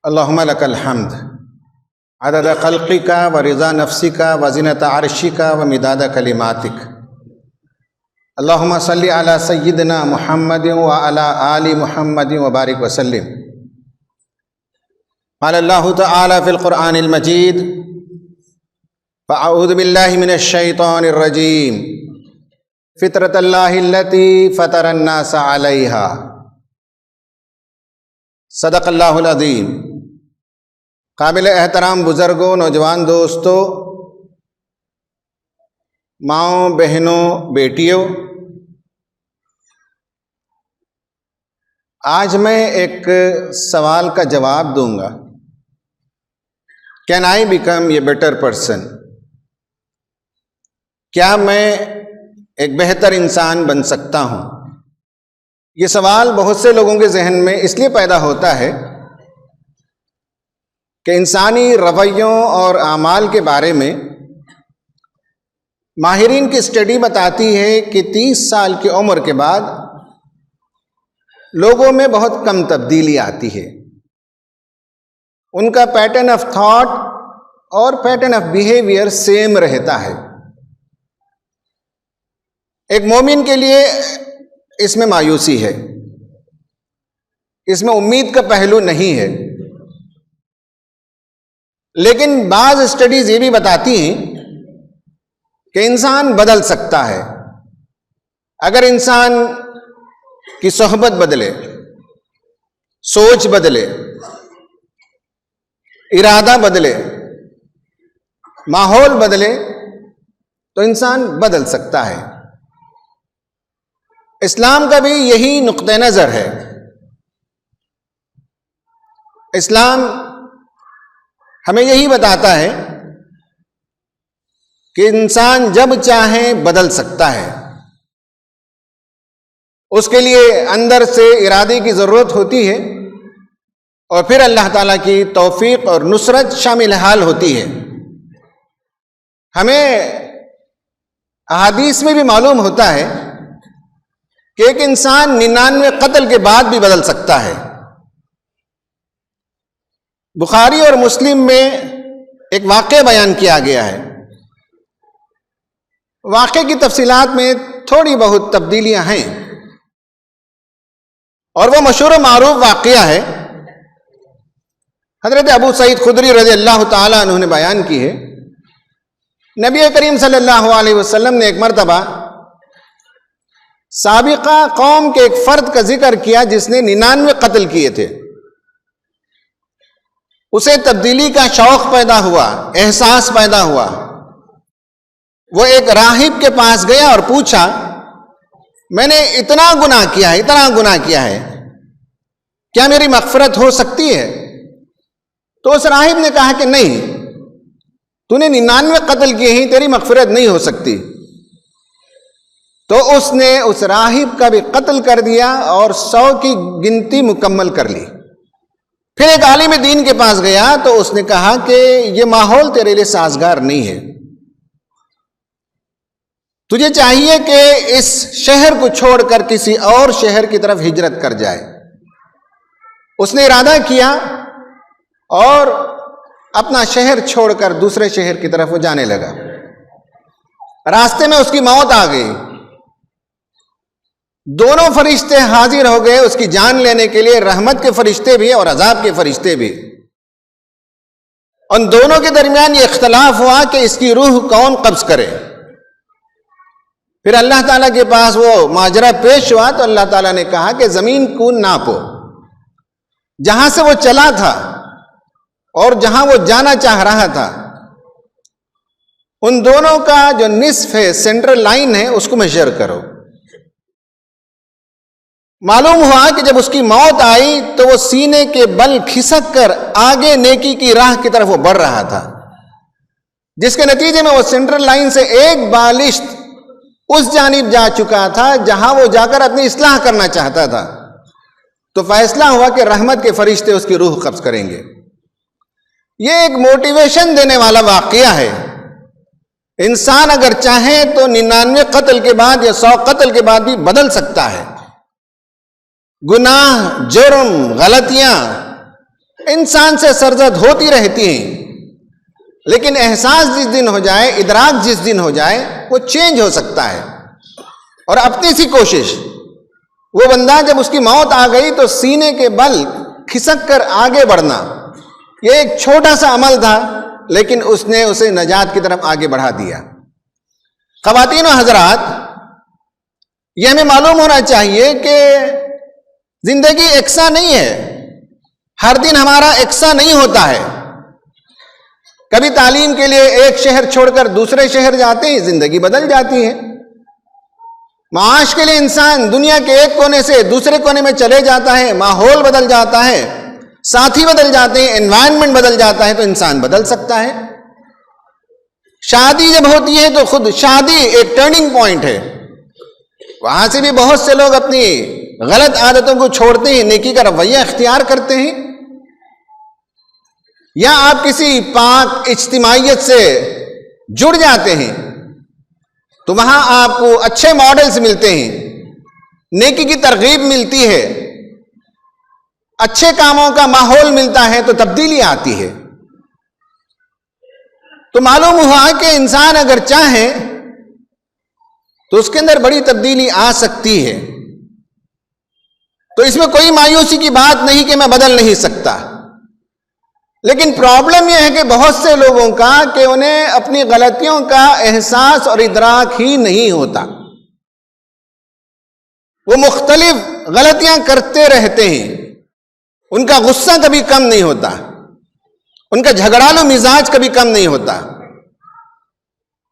اللہم لک الحمد عدد خلقک و رضا نفسک و زینت عرشک و مداد کلماتک۔ اللہم صلی علی سیدنا محمد و علی آل محمد و بارک وسلم۔ قال اللہ تعالی فی القرآن المجید فاعوذ باللہ من الشیطان الرجیم فطرۃ اللہ التی فطر الناس علیہا۔ صدق اللہ العظیم۔ قابل احترام بزرگوں، نوجوان دوستوں، ماؤں، بہنوں، بیٹیوں، آج میں ایک سوال کا جواب دوں گا۔ Can I become a better person? کیا میں ایک بہتر انسان بن سکتا ہوں؟ یہ سوال بہت سے لوگوں کے ذہن میں اس لیے پیدا ہوتا ہے کہ انسانی رویوں اور اعمال کے بارے میں ماہرین کی اسٹڈی بتاتی ہے کہ 30 سال کی عمر کے بعد لوگوں میں بہت کم تبدیلی آتی ہے۔ ان کا پیٹرن آف تھاٹ اور پیٹرن آف بیہیویئر سیم رہتا ہے۔ ایک مومن کے لیے اس میں مایوسی ہے، اس میں امید کا پہلو نہیں ہے، لیکن بعض اسٹڈیز یہ بھی بتاتی ہیں کہ انسان بدل سکتا ہے اگر انسان کی صحبت بدلے، سوچ بدلے، ارادہ بدلے، ماحول بدلے تو انسان بدل سکتا ہے۔ اسلام کا بھی یہی نقطہ نظر ہے۔ اسلام ہمیں یہی بتاتا ہے کہ انسان جب چاہے بدل سکتا ہے۔ اس کے لیے اندر سے ارادے کی ضرورت ہوتی ہے اور پھر اللہ تعالیٰ کی توفیق اور نصرت شامل حال ہوتی ہے۔ ہمیں احادیث میں بھی معلوم ہوتا ہے کہ ایک انسان 99 قتل کے بعد بھی بدل سکتا ہے۔ بخاری اور مسلم میں ایک واقعہ بیان کیا گیا ہے۔ واقعے کی تفصیلات میں تھوڑی بہت تبدیلیاں ہیں اور وہ مشہور و معروف واقعہ ہے۔ حضرت ابو سعید خدری رضی اللہ تعالیٰ عنہ نے بیان کی ہے، نبی کریم صلی اللہ علیہ وسلم نے ایک مرتبہ سابقہ قوم کے ایک فرد کا ذکر کیا جس نے 99 قتل کیے تھے۔ اسے تبدیلی کا شوق پیدا ہوا، احساس پیدا ہوا۔ وہ ایک راہب کے پاس گیا اور پوچھا، میں نے اتنا گناہ کیا ہے، کیا میری مغفرت ہو سکتی ہے؟ تو اس راہب نے کہا کہ نہیں، تو نے 99 قتل کیے ہیں، تیری مغفرت نہیں ہو سکتی۔ تو اس نے اس راہب کا بھی قتل کر دیا اور 100 کی گنتی مکمل کر لی۔ پھر ایک عالم دین کے پاس گیا تو اس نے کہا کہ یہ ماحول تیرے لیے سازگار نہیں ہے، تجھے چاہیے کہ اس شہر کو چھوڑ کر کسی اور شہر کی طرف ہجرت کر جائے۔ اس نے ارادہ کیا اور اپنا شہر چھوڑ کر دوسرے شہر کی طرف وہ جانے لگا۔ راستے میں اس کی موت آ گئی۔ دونوں فرشتے حاضر ہو گئے اس کی جان لینے کے لیے، رحمت کے فرشتے بھی اور عذاب کے فرشتے بھی۔ ان دونوں کے درمیان یہ اختلاف ہوا کہ اس کی روح کون قبض کرے۔ پھر اللہ تعالیٰ کے پاس وہ ماجرا پیش ہوا تو اللہ تعالیٰ نے کہا کہ زمین کو ناپو، جہاں سے وہ چلا تھا اور جہاں وہ جانا چاہ رہا تھا، ان دونوں کا جو نصف ہے، سینٹرل لائن ہے، اس کو میجر کرو۔ معلوم ہوا کہ جب اس کی موت آئی تو وہ سینے کے بل کھسک کر آگے نیکی کی راہ کی طرف وہ بڑھ رہا تھا، جس کے نتیجے میں وہ سینٹرل لائن سے ایک بالشت اس جانب جا چکا تھا جہاں وہ جا کر اپنی اصلاح کرنا چاہتا تھا۔ تو فیصلہ ہوا کہ رحمت کے فرشتے اس کی روح قبض کریں گے۔ یہ ایک موٹیویشن دینے والا واقعہ ہے۔ انسان اگر چاہے تو 99 قتل کے بعد یا 100 قتل کے بعد بھی بدل سکتا ہے۔ گناہ، جرم، غلطیاں انسان سے سرزد ہوتی رہتی ہیں، لیکن احساس جس دن ہو جائے، ادراک جس دن ہو جائے، وہ چینج ہو سکتا ہے۔ اور اپنی سی کوشش، وہ بندہ جب اس کی موت آ گئی تو سینے کے بل کھسک کر آگے بڑھنا، یہ ایک چھوٹا سا عمل تھا، لیکن اس نے اسے نجات کی طرف آگے بڑھا دیا۔ خواتین و حضرات، یہ ہمیں معلوم ہونا چاہیے کہ زندگی یکساں نہیں ہے، ہر دن ہمارا یکساں نہیں ہوتا ہے۔ کبھی تعلیم کے لیے ایک شہر چھوڑ کر دوسرے شہر جاتے ہیں، زندگی بدل جاتی ہے۔ معاش کے لیے انسان دنیا کے ایک کونے سے دوسرے کونے میں چلے جاتا ہے، ماحول بدل جاتا ہے، ساتھی بدل جاتے ہیں، انوائرمنٹ بدل جاتا ہے، تو انسان بدل سکتا ہے۔ شادی جب ہوتی ہے تو خود شادی ایک ٹرننگ پوائنٹ ہے، وہاں سے بھی بہت سے لوگ اپنی غلط عادتوں کو چھوڑتے ہیں، نیکی کا رویہ اختیار کرتے ہیں۔ یا آپ کسی پاک اجتماعیت سے جڑ جاتے ہیں تو وہاں آپ کو اچھے ماڈلز ملتے ہیں، نیکی کی ترغیب ملتی ہے، اچھے کاموں کا ماحول ملتا ہے، تو تبدیلی آتی ہے۔ تو معلوم ہوا کہ انسان اگر چاہے تو اس کے اندر بڑی تبدیلی آ سکتی ہے۔ تو اس میں کوئی مایوسی کی بات نہیں کہ میں بدل نہیں سکتا، لیکن پرابلم یہ ہے کہ بہت سے لوگوں کا کہ انہیں اپنی غلطیوں کا احساس اور ادراک ہی نہیں ہوتا، وہ مختلف غلطیاں کرتے رہتے ہیں، ان کا غصہ کبھی کم نہیں ہوتا، ان کا جھگڑالو مزاج کبھی کم نہیں ہوتا،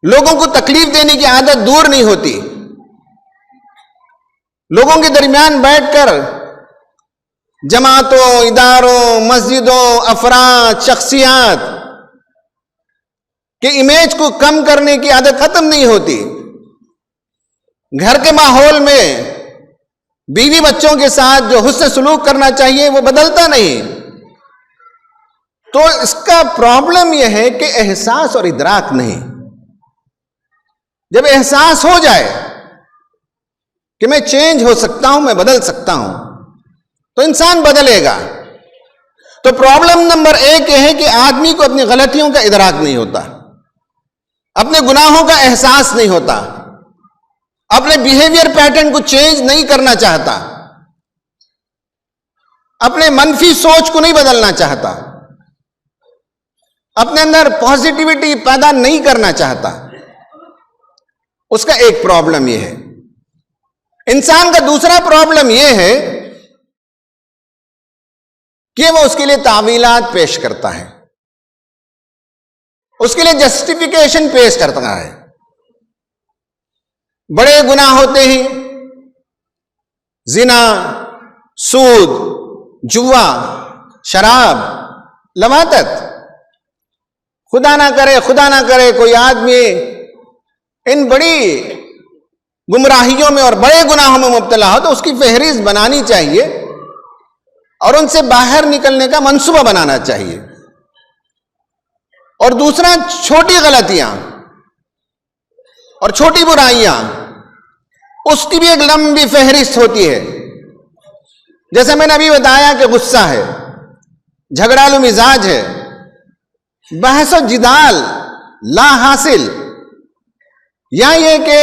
لوگوں کو تکلیف دینے کی عادت دور نہیں ہوتی، لوگوں کے درمیان بیٹھ کر جماعتوں، اداروں، مسجدوں، افراد، شخصیات کے امیج کو کم کرنے کی عادت ختم نہیں ہوتی، گھر کے ماحول میں بیوی بچوں کے ساتھ جو حسن سلوک کرنا چاہیے وہ بدلتا نہیں۔ تو اس کا پرابلم یہ ہے کہ احساس اور ادراک نہیں۔ جب احساس ہو جائے کہ میں چینج ہو سکتا ہوں، میں بدل سکتا ہوں، تو انسان بدلے گا۔ تو پرابلم نمبر 1 یہ ہے کہ آدمی کو اپنی غلطیوں کا ادراک نہیں ہوتا، اپنے گناہوں کا احساس نہیں ہوتا، اپنے بیہیویئر پیٹرن کو چینج نہیں کرنا چاہتا، اپنے منفی سوچ کو نہیں بدلنا چاہتا، اپنے اندر پازیٹیوٹی پیدا نہیں کرنا چاہتا۔ اس کا ایک پرابلم یہ ہے۔ انسان کا دوسرا پرابلم یہ ہے کہ وہ اس کے لیے تعویلات پیش کرتا ہے، اس کے لیے جسٹیفیکیشن پیش کرتا ہے۔ بڑے گناہ ہوتے ہیں، زنا، سود، جوا، شراب، لواطت، خدا نہ کرے کوئی آدمی ان بڑی گمراہیوں میں اور بڑے گناہوں میں مبتلا ہو تو اس کی فہرست بنانی چاہیے اور ان سے باہر نکلنے کا منصوبہ بنانا چاہیے۔ اور دوسرا، چھوٹی غلطیاں اور چھوٹی برائیاں، اس کی بھی ایک لمبی فہرست ہوتی ہے۔ جیسے میں نے ابھی بتایا کہ غصہ ہے، جھگڑالو مزاج ہے، بحث و جدال لا حاصل، یا یہ کہ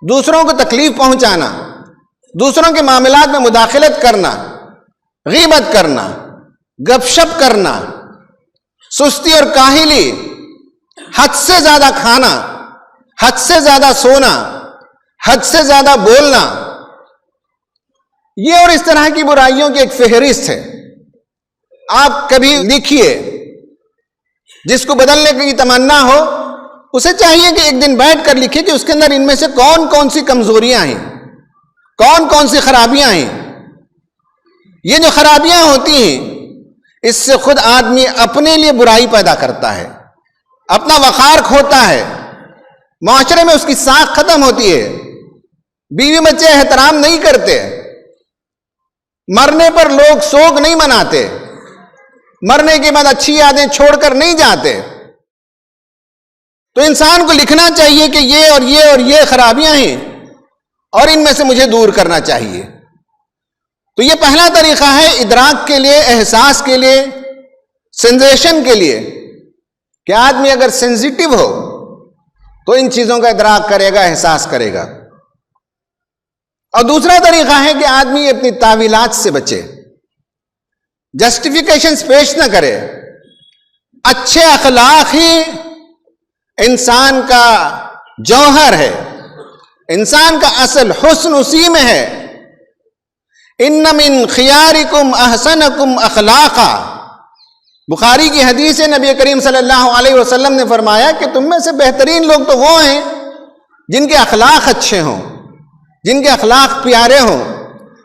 دوسروں کو تکلیف پہنچانا، دوسروں کے معاملات میں مداخلت کرنا، غیبت کرنا، گپ شپ کرنا، سستی اور کاہلی، حد سے زیادہ کھانا، حد سے زیادہ سونا، حد سے زیادہ بولنا، یہ اور اس طرح کی برائیوں کی ایک فہرست ہے۔ آپ کبھی لکھیے، جس کو بدلنے کی تمنا ہو اسے چاہیے کہ ایک دن بیٹھ کر لکھے کہ اس کے اندر ان میں سے کون کون سی کمزوریاں ہیں، کون کون سی خرابیاں ہیں۔ یہ جو خرابیاں ہوتی ہیں اس سے خود آدمی اپنے لیے برائی پیدا کرتا ہے، اپنا وقار کھوتا ہے، معاشرے میں اس کی ساکھ ختم ہوتی ہے، بیوی بچے احترام نہیں کرتے، مرنے پر لوگ سوگ نہیں مناتے، مرنے کے بعد اچھی یادیں چھوڑ کر نہیں جاتے۔ تو انسان کو لکھنا چاہیے کہ یہ اور یہ اور یہ خرابیاں ہیں اور ان میں سے مجھے دور کرنا چاہیے۔ تو یہ پہلا طریقہ ہے ادراک کے لیے، احساس کے لیے، سینسیشن کے لیے، کہ آدمی اگر سینسیٹیو ہو تو ان چیزوں کا ادراک کرے گا، احساس کرے گا۔ اور دوسرا طریقہ ہے کہ آدمی اپنی تعویلات سے بچے، جسٹیفیکیشنز پیش نہ کرے۔ اچھے اخلاق ہی انسان کا جوہر ہے، انسان کا اصل حسن اسی میں ہے۔ ان من خیارکم احسنکم اخلاقا، بخاری کی حدیث ہے، نبی کریم صلی اللہ علیہ وسلم نے فرمایا کہ تم میں سے بہترین لوگ تو وہ ہیں جن کے اخلاق اچھے ہوں، جن کے اخلاق پیارے ہوں،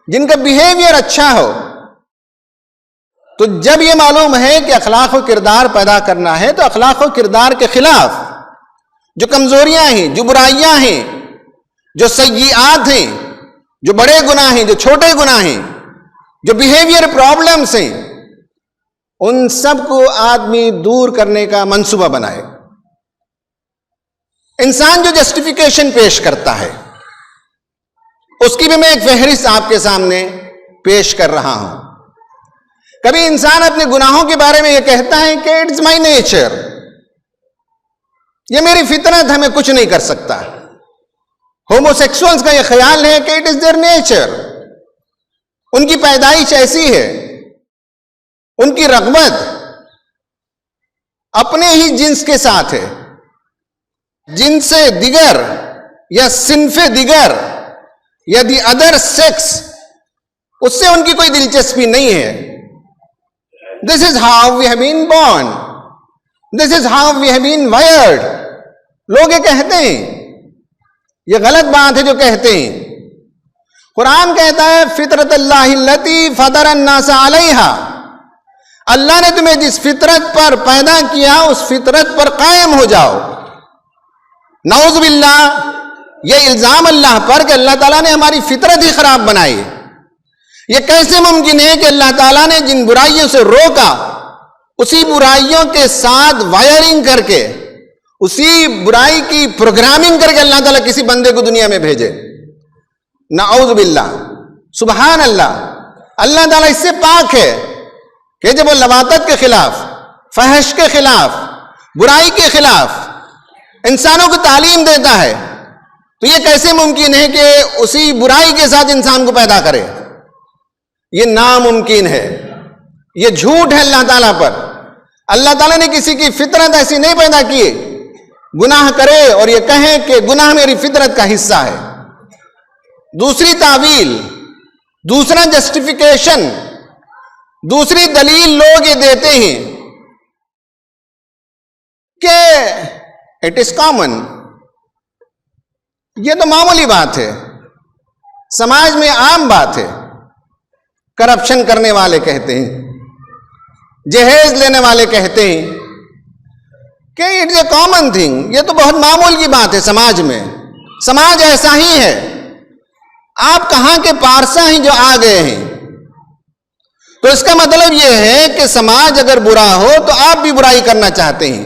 جن کا بیہیویئر اچھا ہو۔ تو جب یہ معلوم ہے کہ اخلاق و کردار پیدا کرنا ہے، تو اخلاق و کردار کے خلاف جو کمزوریاں ہیں، جو برائیاں ہیں، جو سیئات ہیں، جو بڑے گناہ ہیں، جو چھوٹے گناہ ہیں، جو بیہیویئر پرابلمز ہیں، ان سب کو آدمی دور کرنے کا منصوبہ بنائے۔ انسان جو جسٹیفیکیشن پیش کرتا ہے، اس کی بھی میں ایک فہرست آپ کے سامنے پیش کر رہا ہوں۔ کبھی انسان اپنے گناہوں کے بارے میں یہ کہتا ہے کہ اٹس مائی نیچر، یہ میری فطرت ہے، میں کچھ نہیں کر سکتا۔ ہومو سیکسولز کا یہ خیال ہے کہ اٹ از دیئر نیچر، ان کی پیدائش ایسی ہے، ان کی رغبت اپنے ہی جنس کے ساتھ ہے، جنس دیگر یا صنف دیگر یا دی ادر سیکس، اس سے ان کی کوئی دلچسپی نہیں ہے۔ This is how we have been born. This is how we have been wired. لوگ یہ کہتے ہیں، یہ غلط بات ہے جو کہتے ہیں۔ قرآن کہتا ہے فطرت اللہ التی فطر الناس علیہا، اللہ نے تمہیں جس فطرت پر پیدا کیا اس فطرت پر قائم ہو جاؤ۔ نعوذ باللہ، یہ الزام اللہ پر کہ اللہ تعالیٰ نے ہماری فطرت ہی خراب بنائی۔ یہ کیسے ممکن ہے کہ اللہ تعالیٰ نے جن برائیوں سے روکا، اسی برائیوں کے ساتھ وائرنگ کر کے، اسی برائی کی پروگرامنگ کر کے اللہ تعالیٰ کسی بندے کو دنیا میں بھیجے؟ نعوذ باللہ، سبحان اللہ۔ اللہ تعالیٰ اس سے پاک ہے کہ جب وہ لواطت کے خلاف، فحش کے خلاف، برائی کے خلاف انسانوں کو تعلیم دیتا ہے، تو یہ کیسے ممکن ہے کہ اسی برائی کے ساتھ انسان کو پیدا کرے؟ یہ ناممکن ہے، یہ جھوٹ ہے اللہ تعالیٰ پر۔ اللہ تعالیٰ نے کسی کی فطرت ایسی نہیں پیدا کی گناہ کرے اور یہ کہیں کہ گناہ میری فطرت کا حصہ ہے۔ دوسری تعویل، دوسرا جسٹیفیکیشن، دوسری دلیل لوگ یہ دیتے ہیں کہ اٹ از کامن، یہ تو معمولی بات ہے، سماج میں عام بات ہے۔ کرپشن کرنے والے کہتے ہیں، جہیز لینے والے کہتے ہیں کہ اٹس اے کامن تھنگ، یہ تو بہت معمول کی بات ہے سماج میں، سماج ایسا ہی ہے۔ آپ کہاں کے پارسا ہیں جو آ گئے ہیں؟ تو اس کا مطلب یہ ہے کہ سماج اگر برا ہو تو آپ بھی برائی کرنا چاہتے ہیں،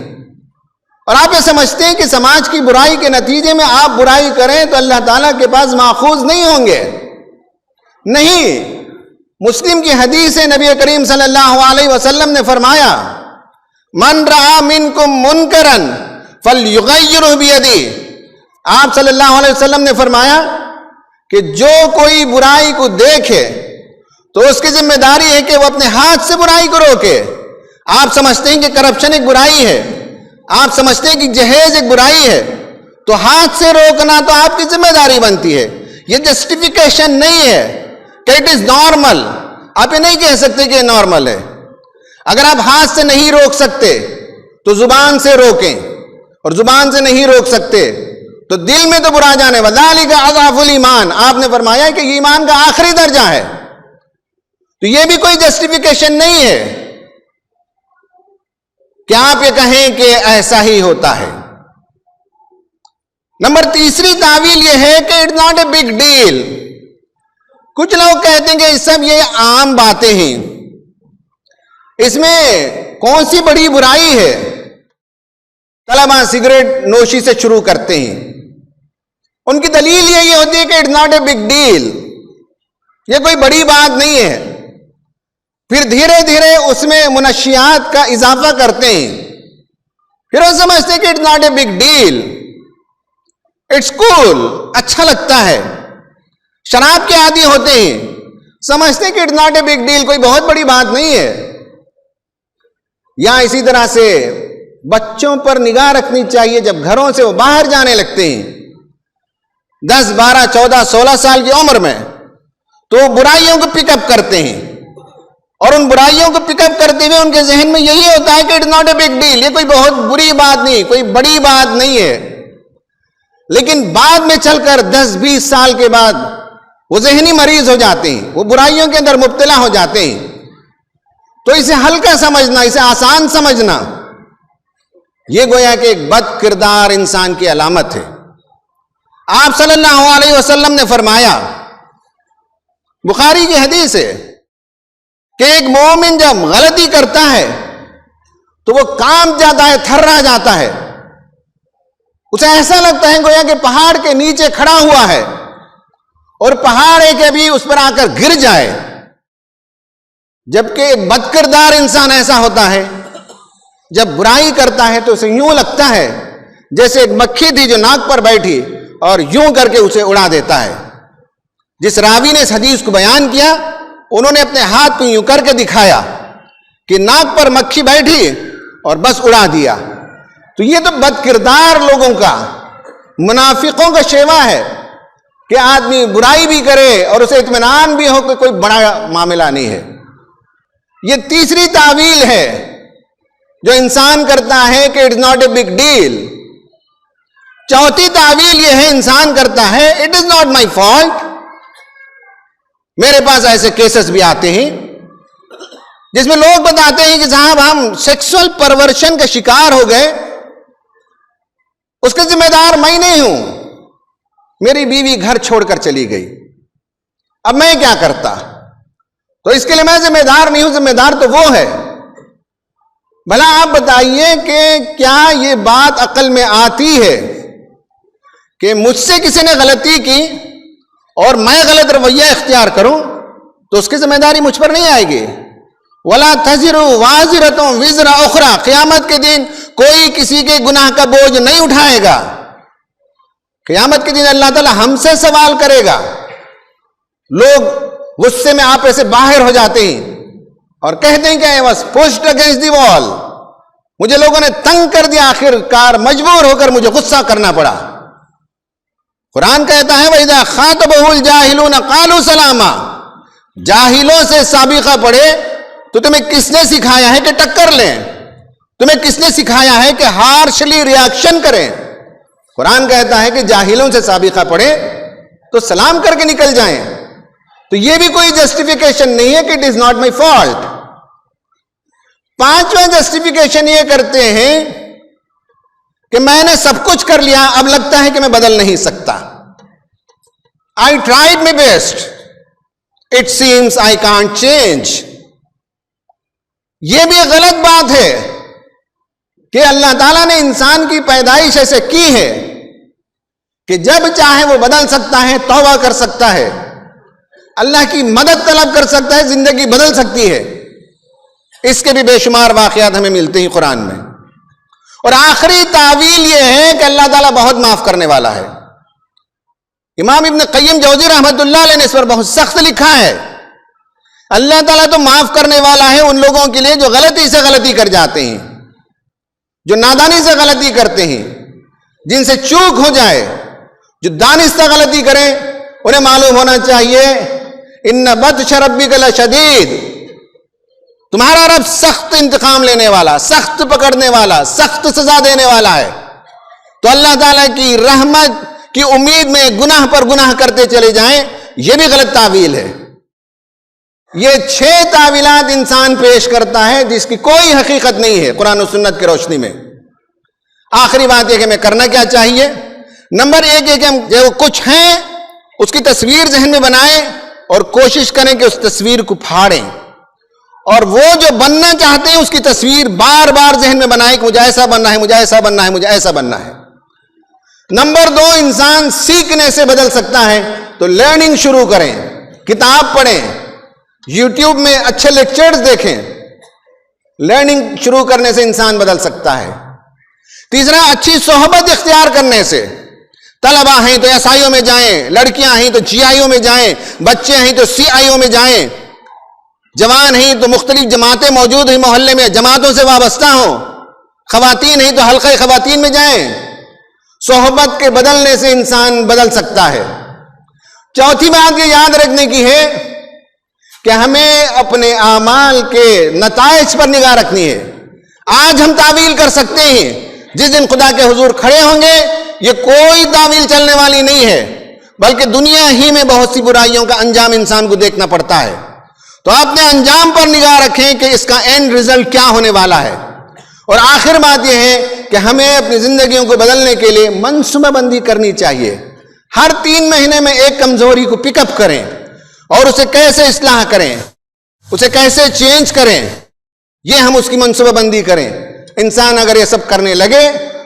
اور آپ یہ سمجھتے ہیں کہ سماج کی برائی کے نتیجے میں آپ برائی کریں تو اللہ تعالیٰ کے پاس ماخوذ نہیں ہوں گے۔ نہیں، مسلم کی حدیث ہے، نبی کریم صلی اللہ علیہ وسلم نے فرمایا من رأى منکم منکرا فلیغیرہ بیدہ۔ آپ صلی اللہ علیہ وسلم نے فرمایا کہ جو کوئی برائی کو دیکھے تو اس کی ذمہ داری ہے کہ وہ اپنے ہاتھ سے برائی کو روکے۔ آپ سمجھتے ہیں کہ کرپشن ایک برائی ہے، آپ سمجھتے ہیں کہ جہیز ایک برائی ہے، تو ہاتھ سے روکنا تو آپ کی ذمہ داری بنتی ہے۔ یہ جسٹیفیکیشن نہیں ہے کہ اٹ از نارمل، آپ یہ نہیں کہہ سکتے کہ یہ نارمل ہے۔ اگر آپ ہاتھ سے نہیں روک سکتے تو زبان سے روکیں، اور زبان سے نہیں روک سکتے تو دل میں تو برا جانے وَذَلِكَ أَضْعَفُ الْإِيمَانِ، آپ نے فرمایا کہ یہ ایمان کا آخری درجہ ہے۔ تو یہ بھی کوئی جسٹیفیکیشن نہیں ہے کہ آپ یہ کہیں کہ ایسا ہی ہوتا ہے۔ نمبر تیسری تعویل یہ ہے کہ it's not a big deal. کچھ لوگ کہتے ہیں کہ سب یہ عام باتیں ہیں، اس میں کون سی بڑی برائی ہے؟ طلبہ سگریٹ نوشی سے شروع کرتے ہیں، ان کی دلیل یہی ہوتی ہے کہ it's not a big deal, یہ کوئی بڑی بات نہیں ہے. پھر دھیرے دھیرے اس میں منشیات کا اضافہ کرتے ہیں. پھر وہ سمجھتے ہیں کہ it's not a big deal, it's cool, اچھا لگتا ہے. شراب کے عادی ہوتے ہیں, سمجھتے ہیں کہ it's not a big deal, کوئی بہت بڑی بات نہیں ہے. یا اسی طرح سے بچوں پر نگاہ رکھنی چاہیے. جب گھروں سے وہ باہر جانے لگتے ہیں 10, 12, 14, 16 سال کی عمر میں, تو وہ برائیوں کو پک اپ کرتے ہیں, اور ان برائیوں کو پک اپ کرتے ہوئے ان کے ذہن میں یہی ہوتا ہے کہ it's not a big deal, یہ کوئی بہت بری بات نہیں, کوئی بڑی بات نہیں ہے. لیکن بعد میں چل کر 10, 20 سال کے بعد وہ ذہنی مریض ہو جاتے ہیں, وہ برائیوں کے اندر مبتلا ہو جاتے ہیں. تو اسے ہلکا سمجھنا, اسے آسان سمجھنا, یہ گویا کہ ایک بد کردار انسان کی علامت ہے. آپ صلی اللہ علیہ وسلم نے فرمایا, بخاری کی حدیث ہے, کہ ایک مومن جب غلطی کرتا ہے تو وہ کانپ جاتا ہے, تھرا جاتا ہے. اسے ایسا لگتا ہے گویا کہ پہاڑ کے نیچے کھڑا ہوا ہے اور پہاڑ ہے کہ ابھی اس پر آ کر گر جائے. جبکہ ایک بد کردار انسان ایسا ہوتا ہے, جب برائی کرتا ہے تو اسے یوں لگتا ہے جیسے ایک مکھی تھی جو ناک پر بیٹھی اور یوں کر کے اسے اڑا دیتا ہے. جس راوی نے اس حدیث کو بیان کیا, انہوں نے اپنے ہاتھ کو یوں کر کے دکھایا کہ ناک پر مکھی بیٹھی اور بس اڑا دیا. تو یہ تو بد کردار لوگوں کا, منافقوں کا شیوا ہے کہ آدمی برائی بھی کرے اور اسے اطمینان بھی ہو کہ کوئی بڑا معاملہ نہیں ہے. یہ تیسری تعویل ہے جو انسان کرتا ہے کہ it's not a big deal. چوتھی تعویل یہ ہے انسان کرتا ہے it is not my fault. میرے پاس ایسے کیسز بھی آتے ہیں جس میں لوگ بتاتے ہیں کہ صاحب ہم سیکسول پرورشن کا شکار ہو گئے, اس کے ذمہ دار میں نہیں ہوں, میری بیوی گھر چھوڑ کر چلی گئی, اب میں کیا کرتا, تو اس کے لیے میں ذمہ دار نہیں ہوں, ذمہ دار تو وہ ہے. بھلا آپ بتائیے کہ کیا یہ بات عقل میں آتی ہے کہ مجھ سے کسی نے غلطی کی اور میں غلط رویہ اختیار کروں تو اس کی ذمہ داری مجھ پر نہیں آئے گی. وَلَا تَزِرُ وَازِرَةٌ وِزْرَ أُخْرَى, قیامت کے دن کوئی کسی کے گناہ کا بوجھ نہیں اٹھائے گا. قیامت کے دن اللہ تعالی ہم سے سوال کرے گا. لوگ غصے میں آپے سے باہر ہو جاتے ہیں اور کہتے ہیں کہ I was pushed against the wall, مجھے لوگوں نے تنگ کر دیا, آخر کار مجبور ہو کر مجھے غصہ کرنا پڑا. قرآن کہتا ہے وَإِذَا خَاطَبَهُ الْجَاهِلُونَ قَالُوا سَلَامًا, جاہلوں سے سابقہ پڑھے تو تمہیں کس نے سکھایا ہے کہ ٹکر لیں, تمہیں کس نے سکھایا ہے کہ ہارشلی ریاکشن کریں. قرآن کہتا ہے کہ جاہلوں سے سابقہ پڑھے تو سلام کر کے نکل جائیں. تو یہ بھی کوئی جسٹیفیکیشن نہیں ہے کہ it is not my fault. پانچواں جسٹیفیکیشن یہ کرتے ہیں کہ میں نے سب کچھ کر لیا, اب لگتا ہے کہ میں بدل نہیں سکتا. I tried my best, it seems I can't change. یہ بھی غلط بات ہے کہ اللہ تعالیٰ نے انسان کی پیدائش ایسے کی ہے کہ جب چاہے وہ بدل سکتا ہے, توبہ کر سکتا ہے, اللہ کی مدد طلب کر سکتا ہے, زندگی بدل سکتی ہے. اس کے بھی بے شمار واقعات ہمیں ملتے ہیں قرآن میں. اور آخری تعویل یہ ہے کہ اللہ تعالیٰ بہت معاف کرنے والا ہے. امام ابن قیم جوزی رحمۃ اللہ علیہ نے اس پر بہت سخت لکھا ہے. اللہ تعالیٰ تو معاف کرنے والا ہے ان لوگوں کے لیے جو غلطی سے غلطی کر جاتے ہیں, جو نادانی سے غلطی کرتے ہیں, جن سے چوک ہو جائے. جو دانستہ غلطی کریں انہیں معلوم ہونا چاہیے ان بطش ربک لشدید, تمہارا رب سخت انتقام لینے والا, سخت پکڑنے والا, سخت سزا دینے والا ہے. تو اللہ تعالیٰ کی رحمت کی امید میں گناہ پر گناہ کرتے چلے جائیں, یہ بھی غلط تعویل ہے. یہ 6 تعویلات انسان پیش کرتا ہے جس کی کوئی حقیقت نہیں ہے قرآن و سنت کی روشنی میں. آخری بات یہ کہ ہمیں کرنا کیا چاہیے. نمبر 1 یہ کہ ہم جو کچھ ہیں اس کی تصویر ذہن میں بنائیں اور کوشش کریں کہ اس تصویر کو پھاڑیں, اور وہ جو بننا چاہتے ہیں اس کی تصویر بار بار ذہن میں بنائیں کہ مجھے ایسا بننا ہے, مجھے ایسا بننا ہے, مجھے ایسا بننا ہے. نمبر 2 انسان سیکھنے سے بدل سکتا ہے, تو لرننگ شروع کریں, کتاب پڑھیں، یوٹیوب میں اچھے لیکچرز دیکھیں. لرننگ شروع کرنے سے انسان بدل سکتا ہے. تیسرا، اچھی صحبت اختیار کرنے سے. طلبہ ہیں تو ایس آئی او میں جائیں، لڑکیاں ہیں تو جی آئی او میں جائیں، بچے ہیں تو سی آئی او میں جائیں، جوان ہیں تو مختلف جماعتیں موجود ہیں محلے میں، جماعتوں سے وابستہ ہوں، خواتین ہیں تو حلقہ خواتین میں جائیں. صحبت کے بدلنے سے انسان بدل سکتا ہے. چوتھی بات یہ یاد رکھنے کی ہے کہ ہمیں اپنے اعمال کے نتائج پر نگاہ رکھنی ہے. آج ہم تعویل کر سکتے ہیں، جس دن خدا کے حضور کھڑے ہوں گے یہ کوئی تعویل چلنے والی نہیں ہے، بلکہ دنیا ہی میں بہت سی برائیوں کا انجام انسان کو دیکھنا پڑتا ہے. تو اپنے انجام پر نگاہ رکھیں کہ اس کا اینڈ رزلٹ کیا ہونے والا ہے. اور آخر بات یہ ہے کہ ہمیں اپنی زندگیوں کو بدلنے کے لیے منصوبہ بندی کرنی چاہیے. ہر 3 مہینے میں ایک کمزوری کو پک اپ کریں اور اسے کیسے اصلاح کریں، اسے کیسے چینج کریں، یہ ہم اس کی منصوبہ بندی کریں. انسان اگر یہ سب کرنے لگے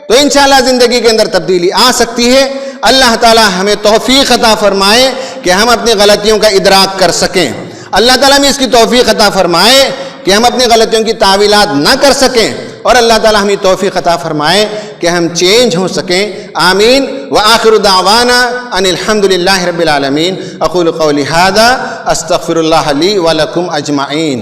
تو انشاءاللہ زندگی کے اندر تبدیلی آ سکتی ہے. اللہ تعالی ہمیں توفیق عطا فرمائے کہ ہم اپنی غلطیوں کا ادراک کر سکیں. اللہ تعالیٰ ہمیں اس کی توفیق عطا فرمائے کہ ہم اپنی غلطیوں کی تعویلات نہ کر سکیں، اور اللہ تعالیٰ ہمیں توفیق عطا فرمائے کہ ہم چینج ہو سکیں. آمین. وآخر دعوانا ان الحمدللہ رب العالمین. اقول قولی ھذا استغفر اللہ لی ولکم اجمعین.